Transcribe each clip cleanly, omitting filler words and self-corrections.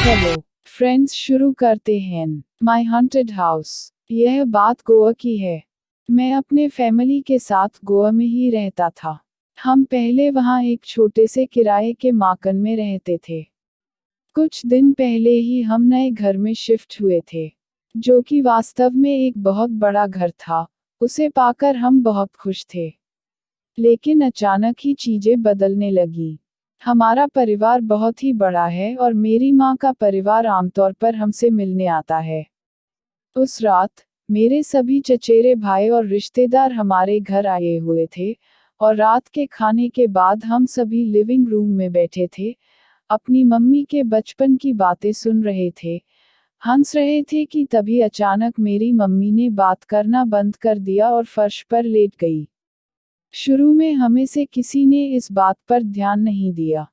Hello friends, शुरू करते हैं माई हॉन्टेड हाउस। यह बात गोवा की है। मैं अपने फैमिली के साथ गोवा में ही रहता था। हम पहले वहाँ एक छोटे से किराए के मकान में रहते थे। कुछ दिन पहले ही हम नए घर में शिफ्ट हुए थे, जो कि वास्तव में एक बहुत बड़ा घर था। उसे पाकर हम बहुत खुश थे, लेकिन अचानक ही चीजें बदलने लगी। हमारा परिवार बहुत ही बड़ा है और मेरी माँ का परिवार आमतौर पर हमसे मिलने आता है। उस रात मेरे सभी चचेरे भाई और रिश्तेदार हमारे घर आए हुए थे और रात के खाने के बाद हम सभी लिविंग रूम में बैठे थे, अपनी मम्मी के बचपन की बातें सुन रहे थे, हंस रहे थे कि तभी अचानक मेरी मम्मी ने बात करना बंद कर दिया और फर्श पर लेट गई। शुरू में हमें से किसी ने इस बात पर ध्यान नहीं दिया।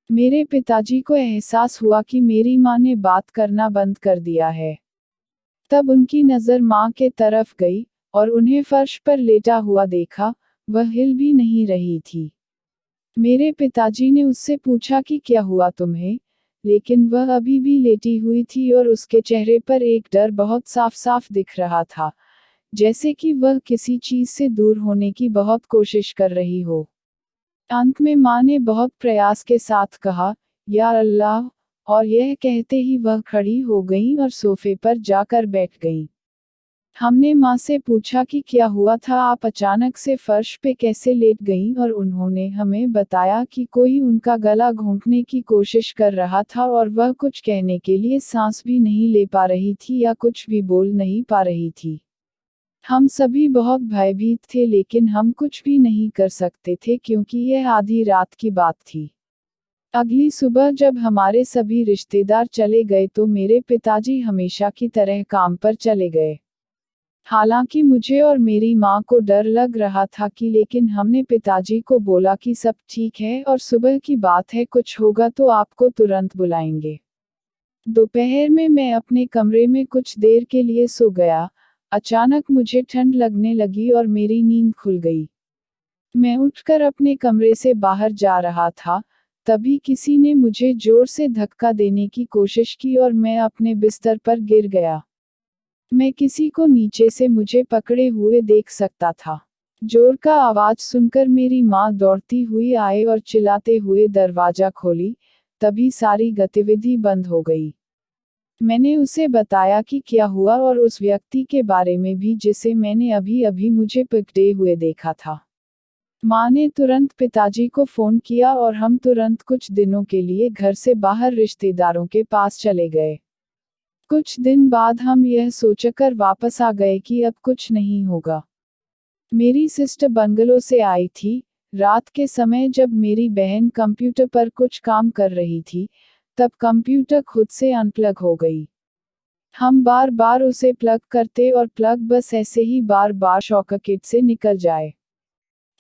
मेरे पिताजी को एहसास हुआ कि मेरी माँ ने बात करना बंद कर दिया है। तब उनकी नज़र माँ के तरफ गई और उन्हें फर्श पर लेटा हुआ देखा। वह हिल भी नहीं रही थी। मेरे पिताजी ने उससे पूछा कि क्या हुआ तुम्हें, लेकिन वह अभी भी लेटी हुई थी और उसके चेहरे पर एक डर बहुत साफ साफ दिख रहा था, जैसे कि वह किसी चीज से दूर होने की बहुत कोशिश कर रही हो। अंत में माँ ने बहुत प्रयास के साथ कहा, या अल्लाह, और यह कहते ही वह खड़ी हो गई और सोफे पर जाकर बैठ गई। हमने माँ से पूछा कि क्या हुआ था, आप अचानक से फर्श पे कैसे लेट गईं, और उन्होंने हमें बताया कि कोई उनका गला घोंटने की कोशिश कर रहा था और वह कुछ कहने के लिए सांस भी नहीं ले पा रही थी या कुछ भी बोल नहीं पा रही थी। हम सभी बहुत भयभीत थे, लेकिन हम कुछ भी नहीं कर सकते थे क्योंकि यह आधी रात की बात थी। अगली सुबह जब हमारे सभी रिश्तेदार चले गए तो मेरे पिताजी हमेशा की तरह काम पर चले गए। हालांकि मुझे और मेरी माँ को डर लग रहा था लेकिन हमने पिताजी को बोला कि सब ठीक है और सुबह की बात है, कुछ होगा तो आपको तुरंत बुलाएंगे। दोपहर में मैं अपने कमरे में कुछ देर के लिए सो गया। अचानक मुझे ठंड लगने लगी और मेरी नींद खुल गई। मैं उठकर अपने कमरे से बाहर जा रहा था, तभी किसी ने मुझे जोर से धक्का देने की कोशिश की और मैं अपने बिस्तर पर गिर गया। मैं किसी को नीचे से मुझे पकड़े हुए देख सकता था। जोर का आवाज सुनकर मेरी माँ दौड़ती हुई आई और चिल्लाते हुए दरवाजा खोली। तभी सारी गतिविधि बंद हो गई। मैंने उसे बताया कि क्या हुआ और उस व्यक्ति के बारे में भी जिसे मैंने अभी अभी मुझे पकड़े हुए देखा था। माँ ने तुरंत पिताजी को फोन किया और हम तुरंत कुछ दिनों के लिए घर से बाहर रिश्तेदारों के पास चले गए। कुछ दिन बाद हम यह सोचकर वापस आ गए कि अब कुछ नहीं होगा। मेरी सिस्टर बंगलो से आई थी। रात के समय जब मेरी बहन कंप्यूटर पर कुछ काम कर रही थी, तब कंप्यूटर खुद से अनप्लग हो गई। हम बार बार उसे प्लग करते और प्लग बस ऐसे ही बार बार सॉकेट से निकल जाए।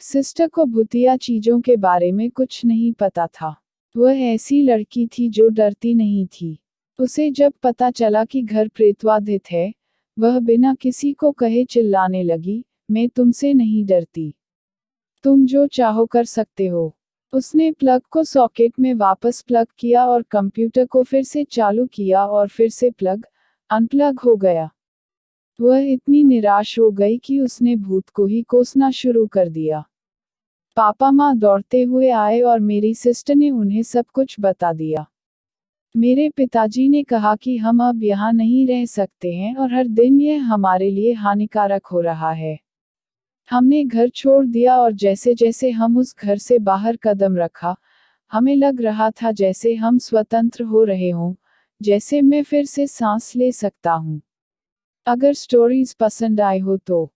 सिस्टर को भूतिया चीजों के बारे में कुछ नहीं पता था। वह ऐसी लड़की थी जो डरती नहीं थी। उसे जब पता चला कि घर प्रेतवाधित है, वह बिना किसी को कहे चिल्लाने लगी, मैं तुमसे नहीं डरती। तुम जो चाहो कर सकते हो। उसने प्लग को सॉकेट में वापस प्लग किया और कंप्यूटर को फिर से चालू किया और फिर से प्लग अनप्लग हो गया। वह इतनी निराश हो गई कि उसने भूत को ही कोसना शुरू कर दिया। पापा माँ दौड़ते हुए आए और मेरी सिस्टर ने उन्हें सब कुछ बता दिया। मेरे पिताजी ने कहा कि हम अब यहाँ नहीं रह सकते हैं और हर दिन यह हमारे लिए हानिकारक हो रहा है। हमने घर छोड़ दिया और जैसे जैसे हम उस घर से बाहर कदम रखा, हमें लग रहा था जैसे हम स्वतंत्र हो रहे हों, जैसे मैं फिर से सांस ले सकता हूँ। अगर स्टोरीज पसंद आए हो तो